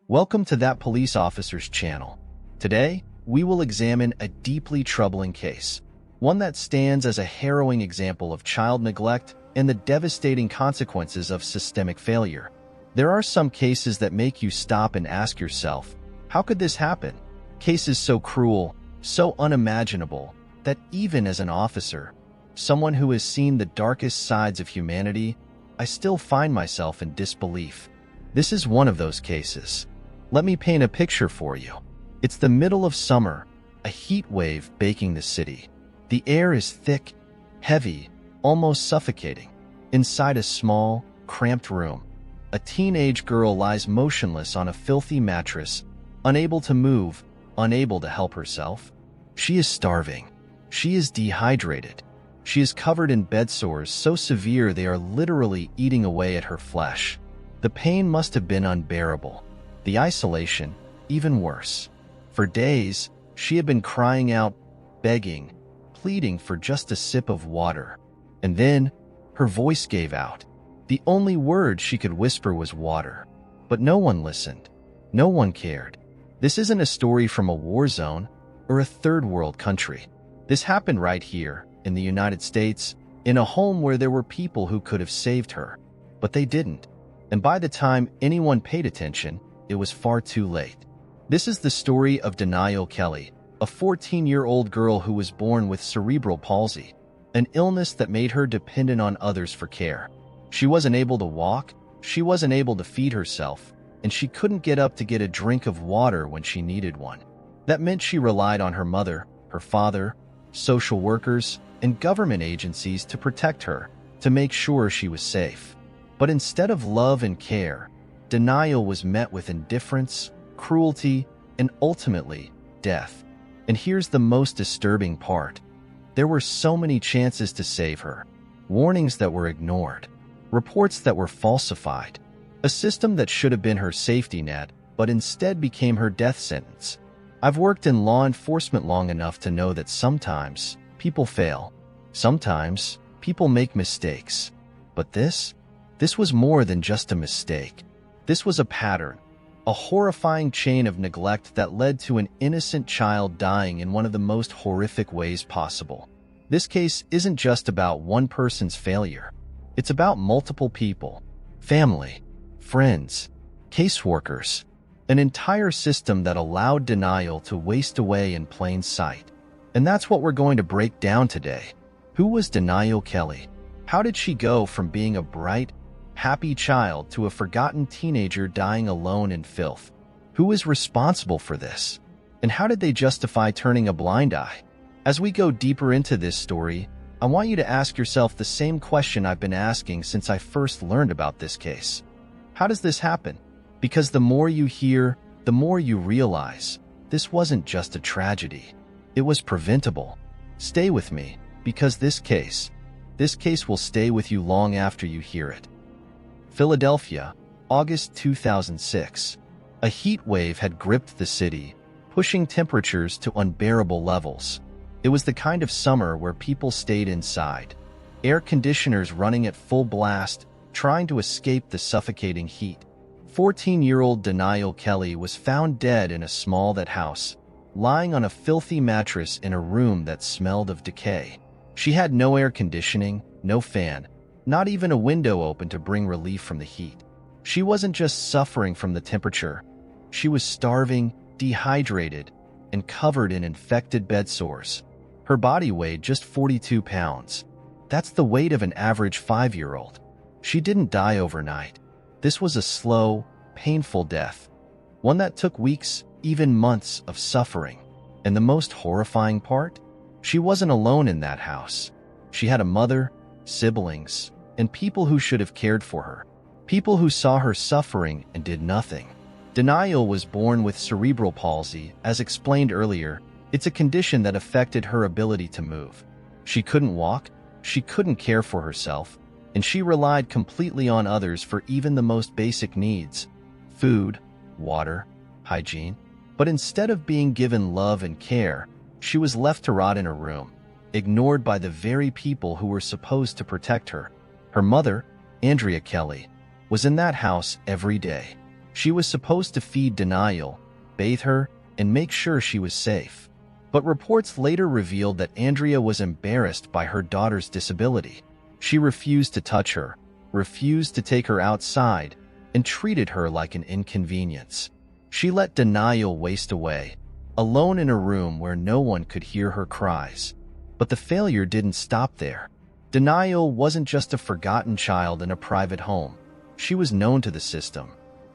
Welcome to That Police Officer's channel. Today, we will examine a deeply troubling case, one that stands as a harrowing example of child neglect and the devastating consequences of systemic failure. There are some cases that make you stop and ask yourself, how could this happen? Cases so cruel, so unimaginable, that even as an officer, someone who has seen the darkest sides of humanity, I still find myself in disbelief. This is one of those cases. Let me paint a picture for you. It's the middle of summer, a heat wave baking the city. The air is thick, heavy, almost suffocating. Inside a small, cramped room, a teenage girl lies motionless on a filthy mattress, unable to move, unable to help herself. She is starving. She is dehydrated. She is covered in bed sores so severe they are literally eating away at her flesh. The pain must have been unbearable. The isolation, even worse. For days, she had been crying out, begging, pleading for just a sip of water. And then, her voice gave out. The only word she could whisper was water. But no one listened. No one cared. This isn't a story from a war zone or a third world country. This happened right here, in the United States, in a home where there were people who could have saved her. But they didn't. And by the time anyone paid attention, it was far too late. This is the story of Danieal Kelly, a 14-year-old girl who was born with cerebral palsy, an illness that made her dependent on others for care. She wasn't able to walk, she wasn't able to feed herself, and she couldn't get up to get a drink of water when she needed one. That meant she relied on her mother, her father, social workers, and government agencies to protect her, to make sure she was safe. But instead of love and care, Danieal was met with indifference, cruelty, and ultimately, death. And here's the most disturbing part. There were so many chances to save her, warnings that were ignored, reports that were falsified, a system that should have been her safety net, but instead became her death sentence. I've worked in law enforcement long enough to know that sometimes people fail. Sometimes people make mistakes. But this was more than just a mistake. This was a pattern, a horrifying chain of neglect that led to an innocent child dying in one of the most horrific ways possible. This case isn't just about one person's failure. It's about multiple people, family, friends, caseworkers, an entire system that allowed Danieal to waste away in plain sight. And that's what we're going to break down today. Who was Danieal Kelly? How did she go from being a bright, happy child to a forgotten teenager dying alone in filth? Who was responsible for this? And how did they justify turning a blind eye? As we go deeper into this story, I want you to ask yourself the same question I've been asking since I first learned about this case. How does this happen? Because the more you hear, the more you realize this wasn't just a tragedy. It was preventable. Stay with me, because this case will stay with you long after you hear it. Philadelphia, August 2006. A heat wave had gripped the city, pushing temperatures to unbearable levels. It was the kind of summer where people stayed inside, air conditioners running at full blast, trying to escape the suffocating heat. 14-year-old Danieal Kelly was found dead in a small house, lying on a filthy mattress in a room that smelled of decay. She had no air conditioning, no fan, not even a window open to bring relief from the heat. She wasn't just suffering from the temperature. She was starving, dehydrated, and covered in infected bed sores. Her body weighed just 42 pounds. That's the weight of an average 5-year-old. She didn't die overnight. This was a slow, painful death, one that took weeks, even months of suffering. And the most horrifying part? She wasn't alone in that house. She had a mother, siblings, and people who should have cared for her. People who saw her suffering and did nothing. Danieal was born with cerebral palsy. As explained earlier, it's a condition that affected her ability to move. She couldn't walk, she couldn't care for herself, and she relied completely on others for even the most basic needs: food, water, hygiene. But instead of being given love and care, she was left to rot in a room, ignored by the very people who were supposed to protect her. Her mother, Danieal Kelly, was in that house every day. She was supposed to feed Danieal, bathe her, and make sure she was safe. But reports later revealed that Andrea was embarrassed by her daughter's disability. She refused to touch her, refused to take her outside, and treated her like an inconvenience. She let Danieal waste away, alone in a room where no one could hear her cries. But the failure didn't stop there. Danieal wasn't just a forgotten child in a private home. She was known to the system.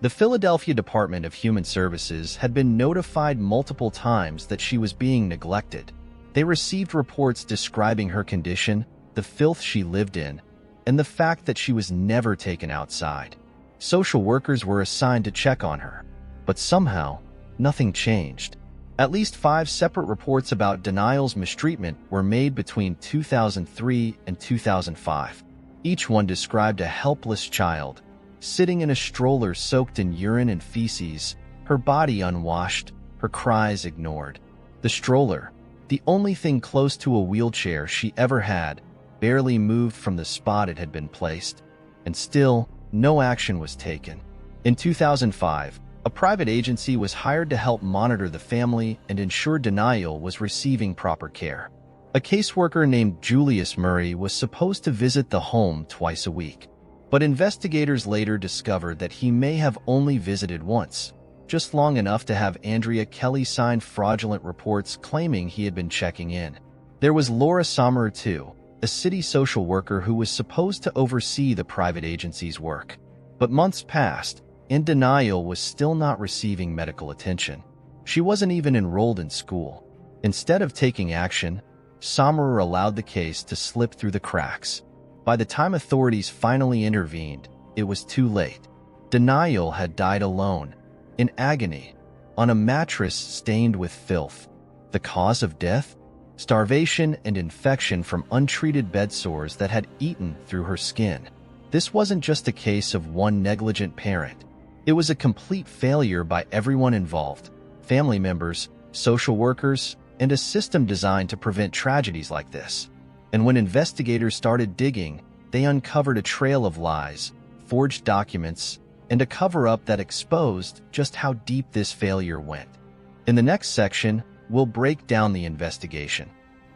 The Philadelphia Department of Human Services had been notified multiple times that she was being neglected. They received reports describing her condition, the filth she lived in, and the fact that she was never taken outside. Social workers were assigned to check on her, but somehow, nothing changed. At least 5 separate reports about Daniel's mistreatment were made between 2003 and 2005. Each one described a helpless child, sitting in a stroller soaked in urine and feces, her body unwashed, her cries ignored. The stroller, the only thing close to a wheelchair she ever had, barely moved from the spot it had been placed, and still, no action was taken. In 2005, a private agency was hired to help monitor the family and ensure Danieal was receiving proper care. A caseworker named Julius Murray was supposed to visit the home twice a week, but investigators later discovered that he may have only visited once, just long enough to have Danieal Kelly sign fraudulent reports claiming he had been checking in. There was Laura Sommer, too, a city social worker who was supposed to oversee the private agency's work. But months passed, and Danieal was still not receiving medical attention. She wasn't even enrolled in school. Instead of taking action, Sommer allowed the case to slip through the cracks. By the time authorities finally intervened, it was too late. Danieal had died alone, in agony, on a mattress stained with filth. The cause of death? Starvation and infection from untreated bed sores that had eaten through her skin. This wasn't just a case of one negligent parent. It was a complete failure by everyone involved: family members, social workers, and a system designed to prevent tragedies like this. And when investigators started digging, they uncovered a trail of lies, forged documents, and a cover-up that exposed just how deep this failure went. In the next section, we'll break down the investigation,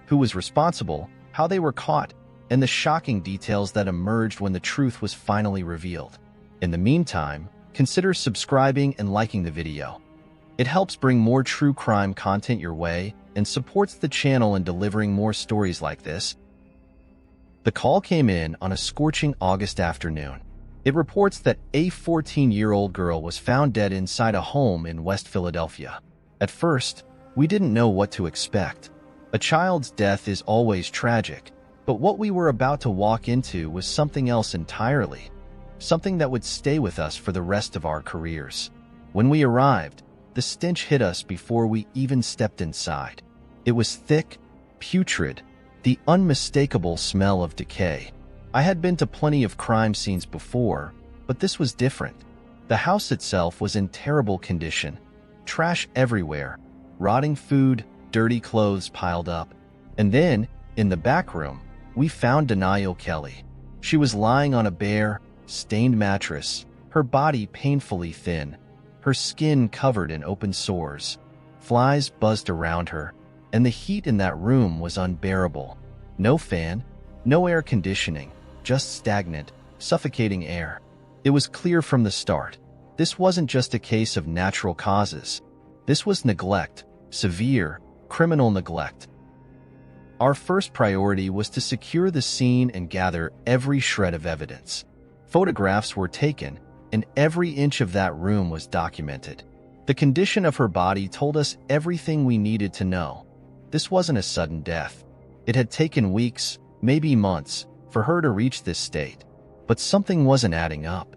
who was responsible, how they were caught, and the shocking details that emerged when the truth was finally revealed. In the meantime, consider subscribing and liking the video. It helps bring more true crime content your way and supports the channel in delivering more stories like this. The call came in on a scorching August afternoon. It reports that a 14-year-old girl was found dead inside a home in West Philadelphia. At first, we didn't know what to expect. A child's death is always tragic, but what we were about to walk into was something else entirely. Something that would stay with us for the rest of our careers. When we arrived, the stench hit us before we even stepped inside. It was thick, putrid, the unmistakable smell of decay. I had been to plenty of crime scenes before, but this was different. The house itself was in terrible condition. Trash everywhere, rotting food, dirty clothes piled up. And then, in the back room, we found Danieal Kelly. She was lying on a bare, stained mattress, her body painfully thin, her skin covered in open sores. Flies buzzed around her, and the heat in that room was unbearable. No fan, no air conditioning, just stagnant, suffocating air. It was clear from the start. This wasn't just a case of natural causes. This was neglect, severe, criminal neglect. Our first priority was to secure the scene and gather every shred of evidence. Photographs were taken, and every inch of that room was documented. The condition of her body told us everything we needed to know. This wasn't a sudden death. It had taken weeks, maybe months, for her to reach this state. But something wasn't adding up.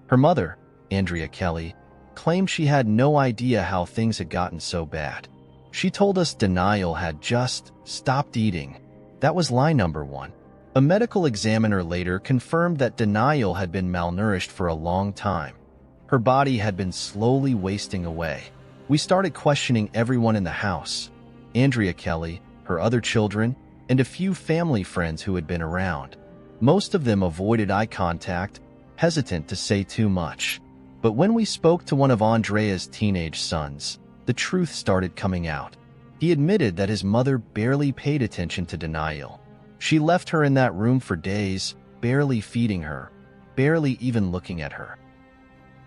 Her mother, Danieal Kelly, claimed she had no idea how things had gotten so bad. She told us Danieal had just stopped eating. That was lie number one. A medical examiner later confirmed that Danieal had been malnourished for a long time. Her body had been slowly wasting away. We started questioning everyone in the house: Danieal Kelly, her other children, and a few family friends who had been around. Most of them avoided eye contact, hesitant to say too much. But when we spoke to one of Andrea's teenage sons, the truth started coming out. He admitted that his mother barely paid attention to Danieal. She left her in that room for days, barely feeding her, barely even looking at her.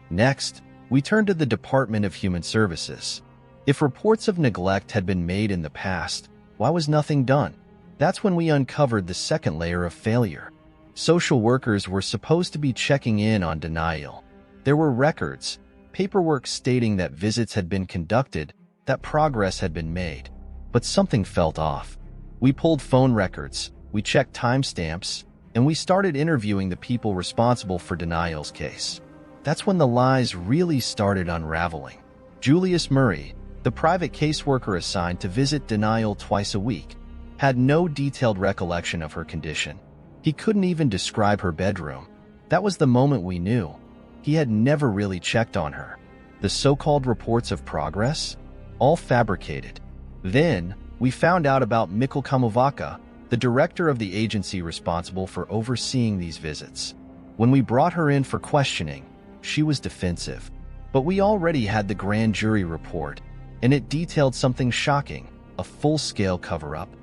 Next, we turned to the Department of Human Services. If reports of neglect had been made in the past, why was nothing done? That's when we uncovered the second layer of failure. Social workers were supposed to be checking in on Danieal. There were records, paperwork stating that visits had been conducted, that progress had been made. But something felt off. We pulled phone records, we checked timestamps, and we started interviewing the people responsible for Danial's case. That's when the lies really started unraveling. Julius Murray, the private caseworker assigned to visit Danieal twice a week, had no detailed recollection of her condition. He couldn't even describe her bedroom. That was the moment we knew. He had never really checked on her. The so-called reports of progress? All fabricated. Then, we found out about Mikkel Kamovaka, the director of the agency responsible for overseeing these visits. When we brought her in for questioning, she was defensive. But we already had the grand jury report, and it detailed something shocking, a full-scale cover-up.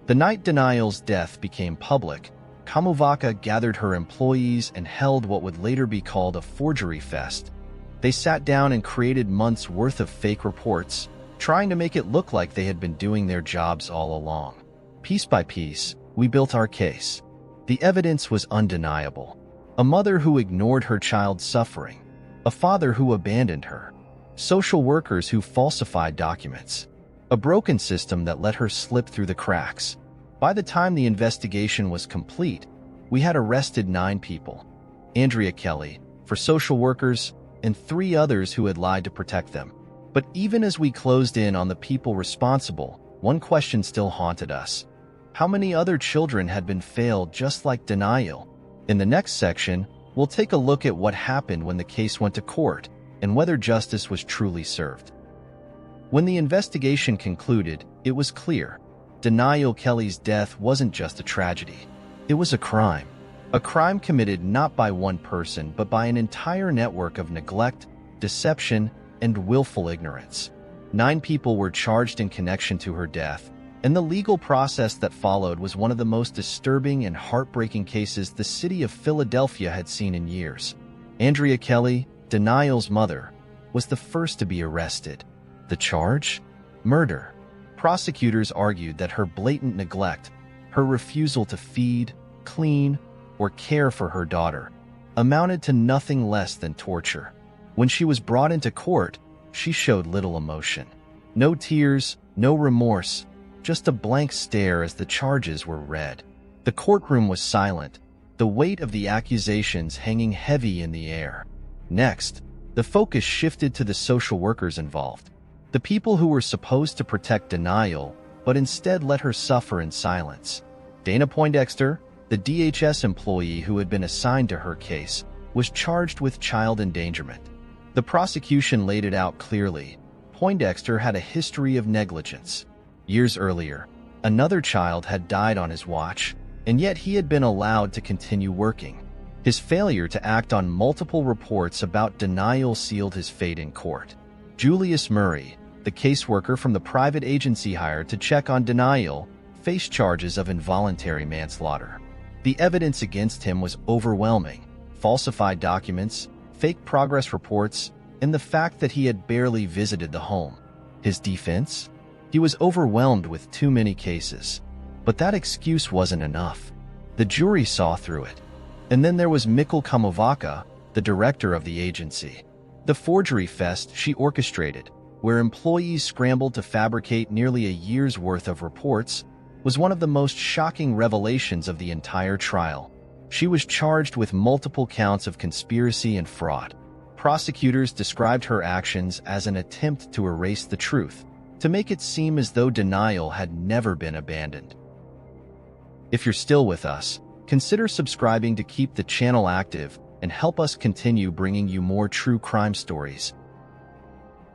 The night Danial's death became public, Kamovaka gathered her employees and held what would later be called a forgery fest. They sat down and created months' worth of fake reports, trying to make it look like they had been doing their jobs all along. Piece by piece, we built our case. The evidence was undeniable. A mother who ignored her child's suffering, a father who abandoned her, social workers who falsified documents, a broken system that let her slip through the cracks. By the time the investigation was complete, we had arrested 9 people: Danieal Kelly, for social workers, and 3 others who had lied to protect them. But even as we closed in on the people responsible, one question still haunted us. How many other children had been failed just like Danieal? In the next section, we'll take a look at what happened when the case went to court and whether justice was truly served. When the investigation concluded, it was clear. Danieal Kelly's death wasn't just a tragedy. It was a crime. A crime committed not by one person, but by an entire network of neglect, deception, and willful ignorance. 9 people were charged in connection to her death, and the legal process that followed was one of the most disturbing and heartbreaking cases the city of Philadelphia had seen in years. Danieal Kelly, Danial's mother, was the first to be arrested. The charge? Murder. Prosecutors argued that her blatant neglect, her refusal to feed, clean, or care for her daughter, amounted to nothing less than torture. When she was brought into court, she showed little emotion. No tears, no remorse, just a blank stare as the charges were read. The courtroom was silent, the weight of the accusations hanging heavy in the air. Next, the focus shifted to the social workers involved. The people who were supposed to protect Danieal, but instead let her suffer in silence. Dana Poindexter, the DHS employee who had been assigned to her case, was charged with child endangerment. The prosecution laid it out clearly. Poindexter had a history of negligence. Years earlier, another child had died on his watch, and yet he had been allowed to continue working. His failure to act on multiple reports about Danieal sealed his fate in court. Julius Murray, the caseworker from the private agency hired to check on Danieal, faced charges of involuntary manslaughter. The evidence against him was overwhelming: falsified documents, fake progress reports, and the fact that he had barely visited the home. His defense? He was overwhelmed with too many cases. But that excuse wasn't enough. The jury saw through it. And then there was Mikkel Kamovaka, the director of the agency. The forgery fest she orchestrated, where employees scrambled to fabricate nearly a year's worth of reports, was one of the most shocking revelations of the entire trial. She was charged with multiple counts of conspiracy and fraud. Prosecutors described her actions as an attempt to erase the truth, to make it seem as though Danieal had never been abandoned. If you're still with us, consider subscribing to keep the channel active and help us continue bringing you more true crime stories.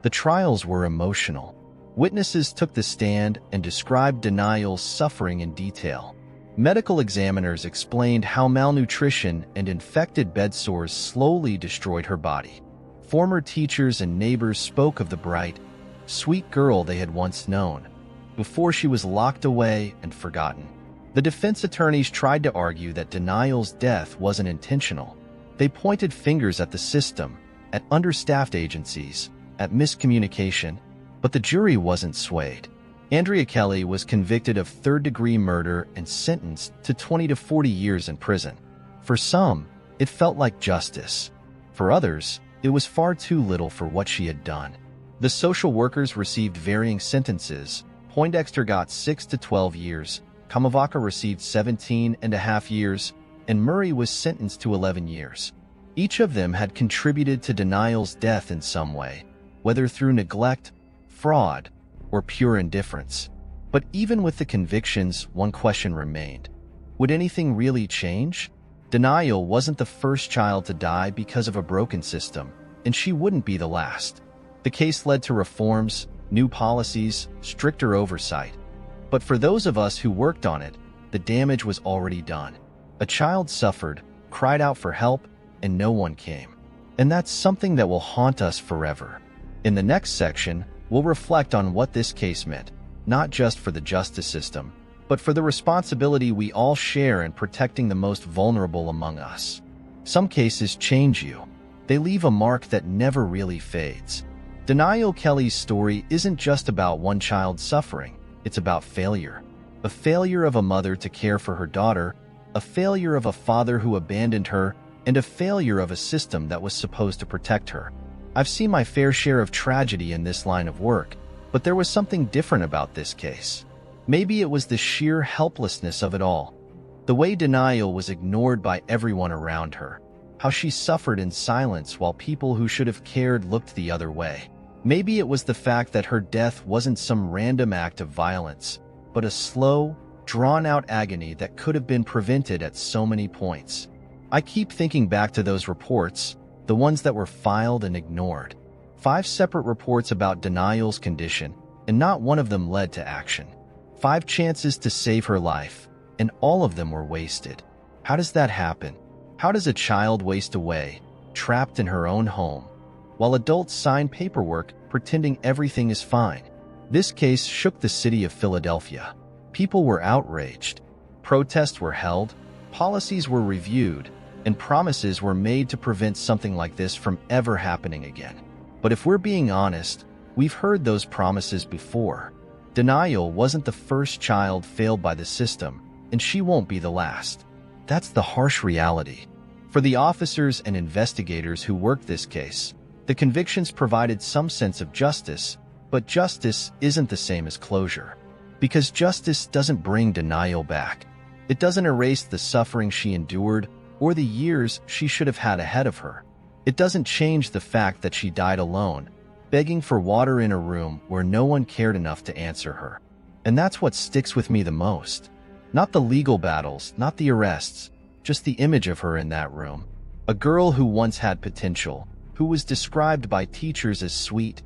The trials were emotional. Witnesses took the stand and described Danial's suffering in detail. Medical examiners explained how malnutrition and infected bed sores slowly destroyed her body. Former teachers and neighbors spoke of the bright, sweet girl they had once known, before she was locked away and forgotten. The defense attorneys tried to argue that Danial's death wasn't intentional. They pointed fingers at the system, at understaffed agencies, at miscommunication, but the jury wasn't swayed. Danieal Kelly was convicted of third-degree murder and sentenced to 20 to 40 years in prison. For some, it felt like justice. For others, it was far too little for what she had done. The social workers received varying sentences. Poindexter got 6 to 12 years, Kamavaka received 17.5 years, and Murray was sentenced to 11 years. Each of them had contributed to Danial's death in some way, whether through neglect, fraud, or pure indifference. But even with the convictions, one question remained. Would anything really change? Danial wasn't the first child to die because of a broken system, and she wouldn't be the last. The case led to reforms, new policies, stricter oversight. But for those of us who worked on it, the damage was already done. A child suffered, cried out for help, and no one came. And that's something that will haunt us forever. In the next section, we'll reflect on what this case meant, not just for the justice system, but for the responsibility we all share in protecting the most vulnerable among us. Some cases change you. They leave a mark that never really fades. Danieal Kelly's story isn't just about one child's suffering, it's about failure. A failure of a mother to care for her daughter, a failure of a father who abandoned her, and a failure of a system that was supposed to protect her. I've seen my fair share of tragedy in this line of work, but there was something different about this case. Maybe it was the sheer helplessness of it all. The way Danieal was ignored by everyone around her. How she suffered in silence while people who should have cared looked the other way. Maybe it was the fact that her death wasn't some random act of violence, but a slow, drawn-out agony that could have been prevented at so many points. I keep thinking back to those reports, the ones that were filed and ignored. 5 separate reports about Danial's condition, and not one of them led to action. 5 chances to save her life, and all of them were wasted. How does that happen? How does a child waste away, trapped in her own home, while adults sign paperwork pretending everything is fine? This case shook the city of Philadelphia. People were outraged. Protests were held, policies were reviewed, and promises were made to prevent something like this from ever happening again. But if we're being honest, we've heard those promises before. Danial wasn't the first child failed by the system, and she won't be the last. That's the harsh reality. For the officers and investigators who worked this case, the convictions provided some sense of justice, but justice isn't the same as closure. Because justice doesn't bring Danial back. It doesn't erase the suffering she endured or the years she should have had ahead of her. It doesn't change the fact that she died alone, begging for water in a room where no one cared enough to answer her. And that's what sticks with me the most. Not the legal battles, not the arrests, just the image of her in that room. A girl who once had potential, who was described by teachers as sweet,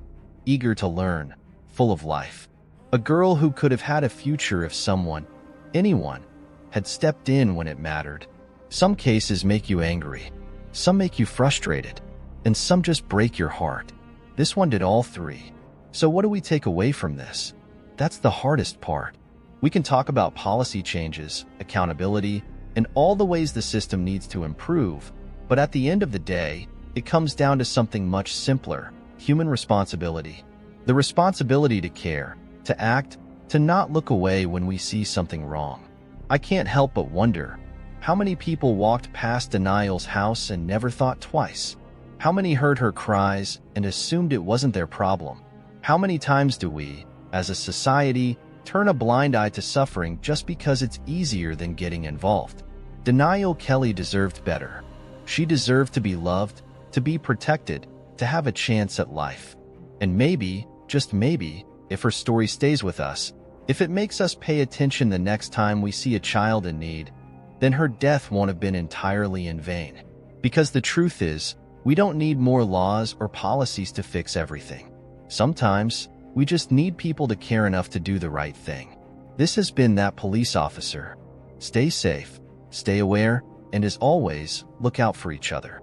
eager to learn, full of life. A girl who could have had a future if someone, anyone, had stepped in when it mattered. Some cases make you angry, some make you frustrated, and some just break your heart. This one did all 3. So what do we take away from this? That's the hardest part. We can talk about policy changes, accountability, and all the ways the system needs to improve, but at the end of the day, it comes down to something much simpler: human responsibility. The responsibility to care, to act, to not look away when we see something wrong. I can't help but wonder, how many people walked past Danial's house and never thought twice? How many heard her cries and assumed it wasn't their problem? How many times do we, as a society, turn a blind eye to suffering just because it's easier than getting involved? Danieal Kelly deserved better. She deserved to be loved, to be protected, to have a chance at life. And maybe, just maybe, if her story stays with us, if it makes us pay attention the next time we see a child in need, then her death won't have been entirely in vain. Because the truth is, we don't need more laws or policies to fix everything. Sometimes, we just need people to care enough to do the right thing. This has been That Police Officer. Stay safe, stay aware, and as always, look out for each other.